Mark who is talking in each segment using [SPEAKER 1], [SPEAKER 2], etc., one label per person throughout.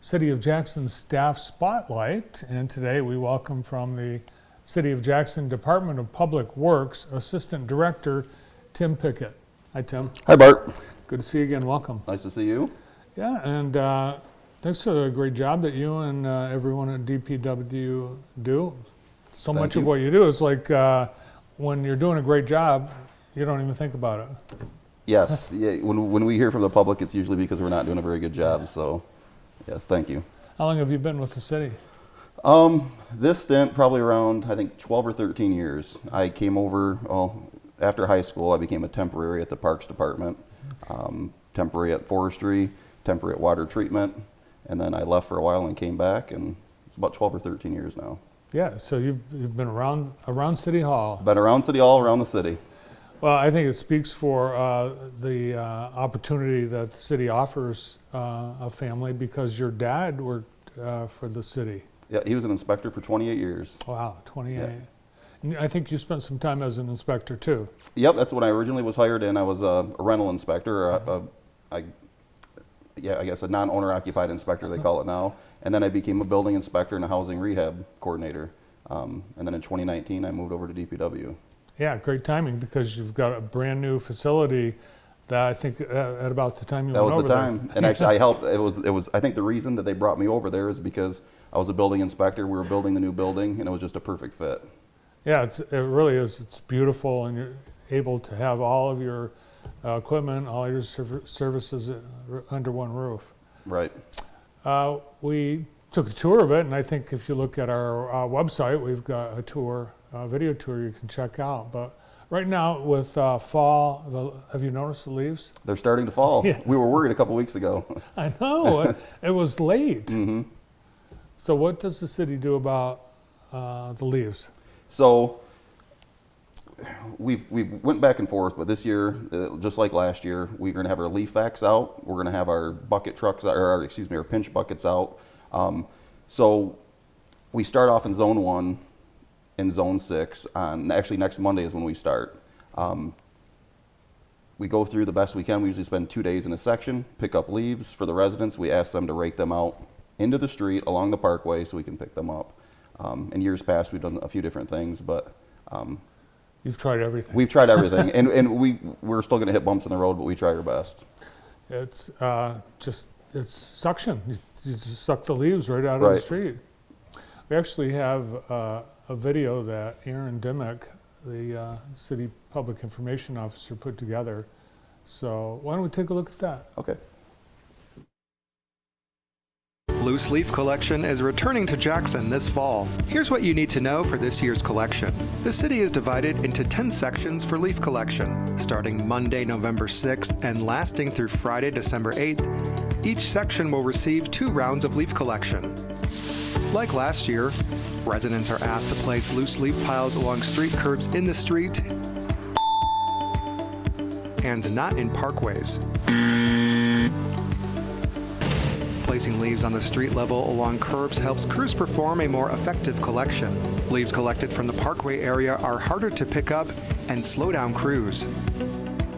[SPEAKER 1] City of Jackson Staff Spotlight, and today we welcome from the City of Jackson Department of Public Works, Assistant Director Tim Pickett. Hi, Tim.
[SPEAKER 2] Hi, Bart.
[SPEAKER 1] Good to see you again. Welcome.
[SPEAKER 2] Nice to see you.
[SPEAKER 1] Yeah, and thanks for the great job that you and everyone at DPW do. So
[SPEAKER 2] Thank
[SPEAKER 1] much
[SPEAKER 2] you.
[SPEAKER 1] of what you do is like when you're doing a great job, you don't even think about it.
[SPEAKER 2] Yes, yeah, when we hear from the public, it's usually because we're not doing a very good job, so yes, thank you.
[SPEAKER 1] How long have you been with the city?
[SPEAKER 2] This stint, probably around, I think, 12 or 13 years. I came over, after high school, I became a temporary at the Parks Department, temporary at Forestry, temporary at Water Treatment, and then I left for a while and came back, and it's about 12 or 13 years now.
[SPEAKER 1] Yeah, so you've been around City Hall.
[SPEAKER 2] Been around City Hall, around the city.
[SPEAKER 1] Well, I think it speaks for the opportunity that the city offers a family, because your dad worked for the city.
[SPEAKER 2] Yeah, he was an inspector for 28 years.
[SPEAKER 1] Wow, 28.
[SPEAKER 2] Yeah.
[SPEAKER 1] And I think you spent some time as an inspector too.
[SPEAKER 2] Yep, that's when I originally was hired in. I was a rental inspector, I guess a non-owner occupied inspector, they call it now. And then I became a building inspector and a housing rehab coordinator. And then in 2019, I moved over to DPW.
[SPEAKER 1] Yeah, great timing, because you've got a brand new facility that I think at about the time you
[SPEAKER 2] That
[SPEAKER 1] went over
[SPEAKER 2] was the time. And actually I helped, it was, I think the reason that they brought me over there is because I was a building inspector, we were building the new building, and it was just a perfect fit.
[SPEAKER 1] Yeah, it really is. It's beautiful, and you're able to have all of your equipment, all your services under one roof.
[SPEAKER 2] Right.
[SPEAKER 1] We took a tour of it, and I think if you look at our website, we've got a tour, video tour you can check out. But right now with fall, have you noticed the leaves?
[SPEAKER 2] They're starting to fall.
[SPEAKER 1] Yeah.
[SPEAKER 2] We were worried a couple weeks ago.
[SPEAKER 1] I know, it was late.
[SPEAKER 2] Mm-hmm.
[SPEAKER 1] So what does the city do about the leaves?
[SPEAKER 2] So we went back and forth, but this year, just like last year, we're going to have our leaf vacs out. We're going to have our bucket trucks, our pinch buckets out. So we start off in Zone 1 and Zone 6. Actually, next Monday is when we start. We go through the best we can. We usually spend 2 days in a section, pick up leaves for the residents. We ask them to rake them out into the street along the parkway so we can pick them up. In years past, we've done a few different things, but
[SPEAKER 1] you've tried everything.
[SPEAKER 2] We've tried everything, and we're still going to hit bumps in the road, but we try our best.
[SPEAKER 1] It's it's suction. You just suck the leaves right out of the street. We actually have a video that Aaron Dimmick, the city public information officer, put together. So why don't we take a look at that?
[SPEAKER 2] Okay.
[SPEAKER 3] Loose leaf collection is returning to Jackson this fall. Here's what you need to know for this year's collection. The city is divided into 10 sections for leaf collection, starting Monday, November 6th and lasting through Friday, December 8th. Each section will receive 2 rounds of leaf collection. Like last year, residents are asked to place loose leaf piles along street curbs in the street and not in parkways. Placing leaves on the street level along curbs helps crews perform a more effective collection. Leaves collected from the parkway area are harder to pick up and slow down crews.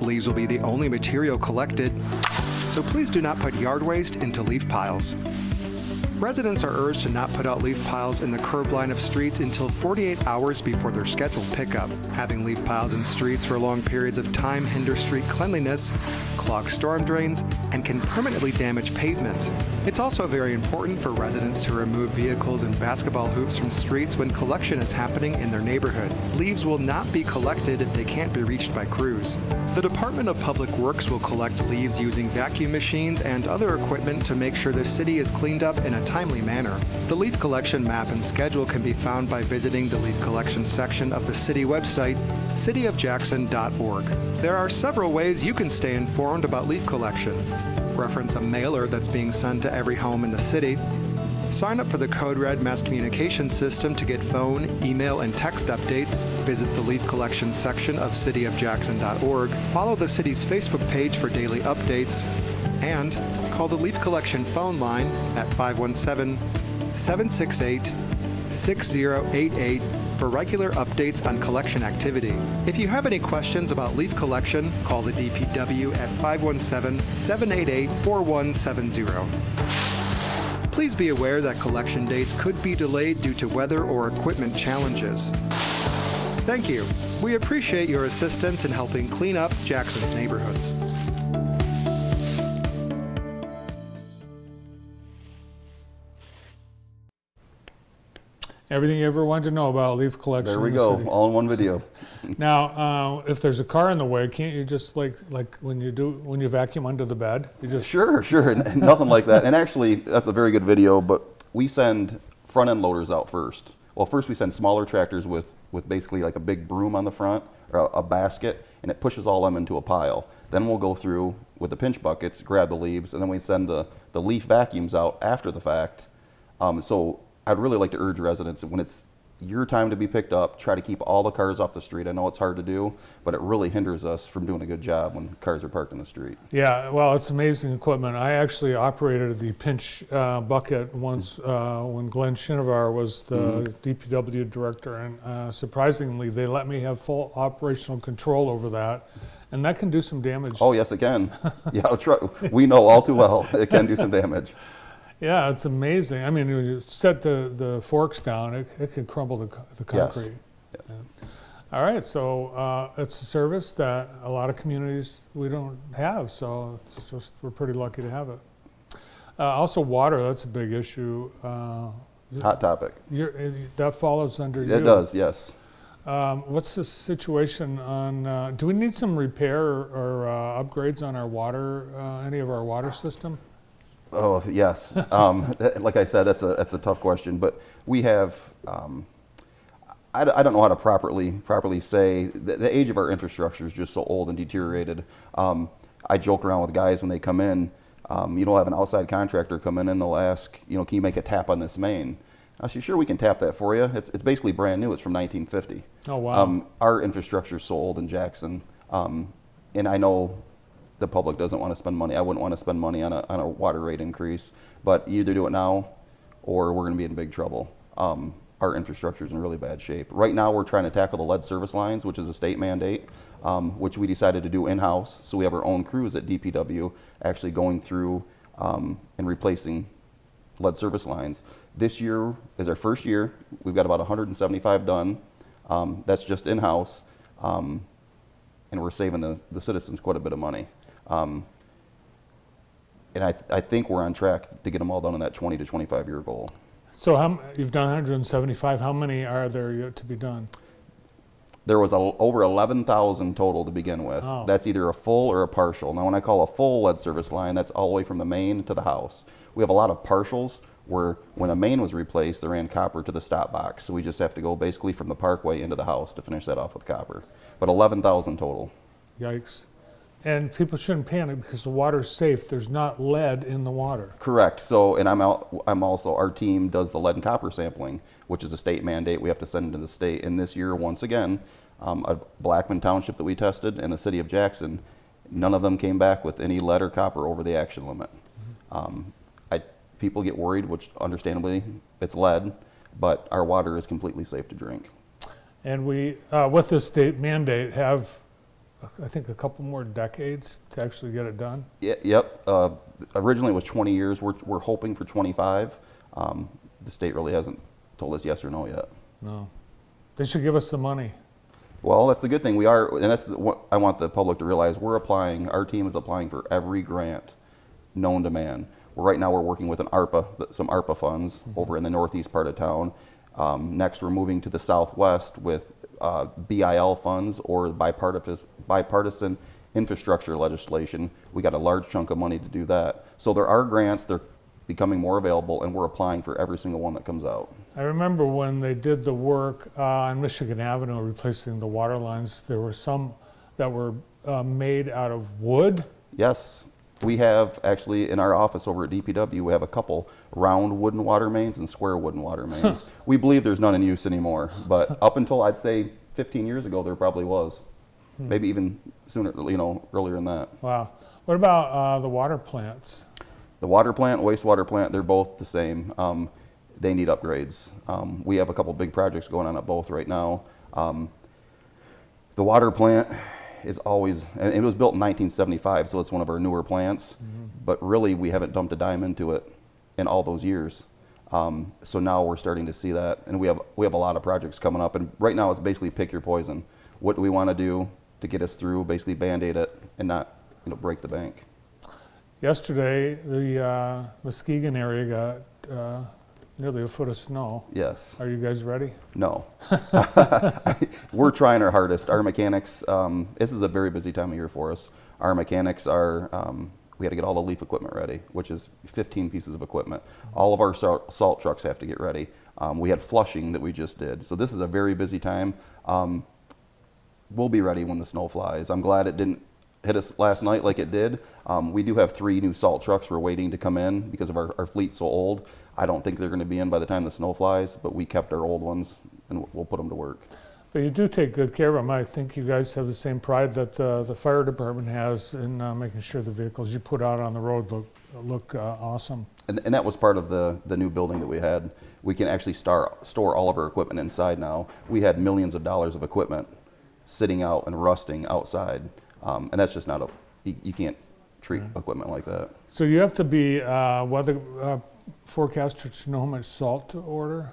[SPEAKER 3] Leaves will be the only material collected, so please do not put yard waste into leaf piles. Residents are urged to not put out leaf piles in the curb line of streets until 48 hours before their scheduled pickup. Having leaf piles in streets for long periods of time hinder street cleanliness, clog storm drains, and can permanently damage pavement. It's also very important for residents to remove vehicles and basketball hoops from streets when collection is happening in their neighborhood. Leaves will not be collected if they can't be reached by crews. The Department of Public Works will collect leaves using vacuum machines and other equipment to make sure the city is cleaned up in a timely manner. The leaf collection map and schedule can be found by visiting the leaf collection section of the city website, cityofjackson.org. There are several ways you can stay informed about leaf collection. Reference a mailer that's being sent to every home in the city. Sign up for the Code Red mass communication system to get phone, email, and text updates. Visit the leaf collection section of cityofjackson.org. Follow the city's Facebook page for daily updates. And call the leaf collection phone line at 517-768-6088 for regular updates on collection activity. If you have any questions about leaf collection, call the DPW at 517-788-4170. Please be aware that collection dates could be delayed due to weather or equipment challenges. Thank you. We appreciate your assistance in helping clean up Jackson's neighborhoods.
[SPEAKER 1] Everything you ever wanted to know about leaf collection.
[SPEAKER 2] There we
[SPEAKER 1] in the
[SPEAKER 2] go,
[SPEAKER 1] city.
[SPEAKER 2] all in one video.
[SPEAKER 1] Now, if there's a car in the way, can't you just like when you vacuum under the bed, you just
[SPEAKER 2] Sure, nothing like that. And actually, that's a very good video, but we send front end loaders out first. Well, first we send smaller tractors with basically like a big broom on the front, or a basket, and it pushes all them into a pile. Then we'll go through with the pinch buckets, grab the leaves, and then we send the leaf vacuums out after the fact. So I'd really like to urge residents that when it's your time to be picked up, try to keep all the cars off the street. I know it's hard to do, but it really hinders us from doing a good job when cars are parked in the street.
[SPEAKER 1] Yeah, well, it's amazing equipment. I actually operated the pinch bucket once when Glenn Shinovar was the DPW director, and surprisingly, they let me have full operational control over that, and that can do some damage.
[SPEAKER 2] Oh, yes, it can. Yeah, we know all too well it can do some damage.
[SPEAKER 1] Yeah, it's amazing. I mean, when you set the forks down, it can crumble the concrete.
[SPEAKER 2] Yes.
[SPEAKER 1] Yeah. All right, so it's a service that a lot of communities we don't have, so it's just we're pretty lucky to have it. Also, water, that's a big issue.
[SPEAKER 2] Hot topic.
[SPEAKER 1] That follows under you.
[SPEAKER 2] It does, yes.
[SPEAKER 1] What's the situation on, do we need some repair or upgrades on our water, any of our water system?
[SPEAKER 2] Oh, yes. Like I said, that's a tough question, but we have, I don't know how to properly say, the age of our infrastructure is just so old and deteriorated. I joke around with guys when they come in, you'll have an outside contractor come in and they'll ask, can you make a tap on this main? I said, sure, we can tap that for you. It's basically brand new. It's from 1950.
[SPEAKER 1] Oh, wow.
[SPEAKER 2] Our infrastructure is so old in Jackson, and I know the public doesn't want to spend money. I wouldn't want to spend money on a water rate increase, but you either do it now or we're going to be in big trouble. Our infrastructure is in really bad shape. Right now we're trying to tackle the lead service lines, which is a state mandate, which we decided to do in-house. So we have our own crews at DPW actually going through and replacing lead service lines. This year is our first year. We've got about 175 done. That's just in-house, and we're saving the citizens quite a bit of money. And I think we're on track to get them all done in that 20 to 25 year goal.
[SPEAKER 1] So you've done 175. How many are there yet to be done?
[SPEAKER 2] There was over 11,000 total to begin with.
[SPEAKER 1] Oh.
[SPEAKER 2] That's either a full or a partial. Now, when I call a full lead service line, that's all the way from the main to the house. We have a lot of partials where when a main was replaced, they ran copper to the stop box. So we just have to go basically from the parkway into the house to finish that off with copper. But 11,000 total.
[SPEAKER 1] Yikes. And people shouldn't panic because the water's safe. There's not lead in the water.
[SPEAKER 2] Correct. So, and I'm also, our team does the lead and copper sampling, which is a state mandate. We have to send it to the state. And this year, once again, Blackman Township that we tested and the city of Jackson, none of them came back with any lead or copper over the action limit. People get worried, which understandably it's lead, but our water is completely safe to drink.
[SPEAKER 1] And we, with this state mandate, have, I think, a couple more decades to actually get it done.
[SPEAKER 2] Yep. Originally it was 20 years. We're hoping for 25. The state really hasn't told us yes or no yet.
[SPEAKER 1] No. They should give us the money.
[SPEAKER 2] Well, that's the good thing. We are, and that's what I want the public to realize. We're applying, our team is applying for every grant known to man. Right now we're working with some ARPA funds over in the northeast part of town. Next we're moving to the southwest with BIL funds or bipartisan infrastructure legislation. We got a large chunk of money to do that. So there are grants, they're becoming more available, and we're applying for every single one that comes out.
[SPEAKER 1] I remember when they did the work on Michigan Avenue replacing the water lines, there were some that were made out of wood.
[SPEAKER 2] Yes. We have actually in our office over at DPW, we have a couple round wooden water mains and square wooden water mains. We believe there's none in use anymore, but up until I'd say 15 years ago, there probably was. Maybe even sooner, earlier than that.
[SPEAKER 1] Wow. What about the water plants?
[SPEAKER 2] The water plant, wastewater plant, they're both the same. They need upgrades. We have a couple big projects going on at both right now. The water plant is always, and it was built in 1975, so it's one of our newer plants, but really we haven't dumped a dime into it in all those years. So now we're starting to see that, and we have a lot of projects coming up. And right now it's basically pick your poison. What do we want to do to get us through? Basically Band-Aid it and not break the bank.
[SPEAKER 1] Yesterday, the Muskegon area got nearly a foot of snow.
[SPEAKER 2] Yes.
[SPEAKER 1] Are you guys ready?
[SPEAKER 2] No. We're trying our hardest. Our mechanics, this is a very busy time of year for us. Our mechanics are, we had to get all the leaf equipment ready, which is 15 pieces of equipment. All of our salt trucks have to get ready. We had flushing that we just did. So this is a very busy time. We'll be ready when the snow flies. I'm glad it didn't hit us last night like it did. We do have 3 new salt trucks we're waiting to come in because of our fleet's so old. I don't think they're going to be in by the time the snow flies, but we kept our old ones and we'll put them to work.
[SPEAKER 1] But you do take good care of them. I think you guys have the same pride that the fire department has in making sure the vehicles you put out on the road look awesome.
[SPEAKER 2] And that was part of the new building that we had. We can actually store all of our equipment inside now. We had millions of dollars of equipment sitting out and rusting outside. And that's just not you can't treat equipment like that.
[SPEAKER 1] So you have to be weather forecaster to know how much salt to order?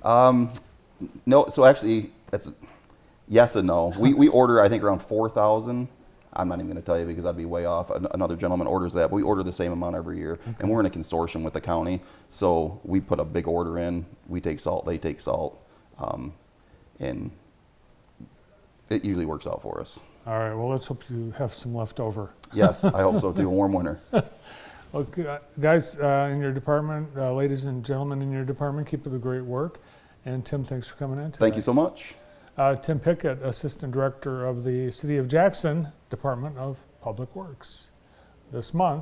[SPEAKER 2] No, so actually, that's yes and no. We order, I think, around 4,000. I'm not even going to tell you because I'd be way off. Another gentleman orders that, but we order the same amount every year. Okay. And we're in a consortium with the county, so we put a big order in. We take salt, they take salt, and it usually works out for us.
[SPEAKER 1] All right, well, let's hope you have some left over.
[SPEAKER 2] Yes, I hope so too, a warm winter.
[SPEAKER 1] Well, guys in your department, ladies and gentlemen in your department, keep up the great work. And Tim, thanks for coming in today.
[SPEAKER 2] Thank you so much.
[SPEAKER 1] Tim Pickett, Assistant Director of the City of Jackson Department of Public Works. This month,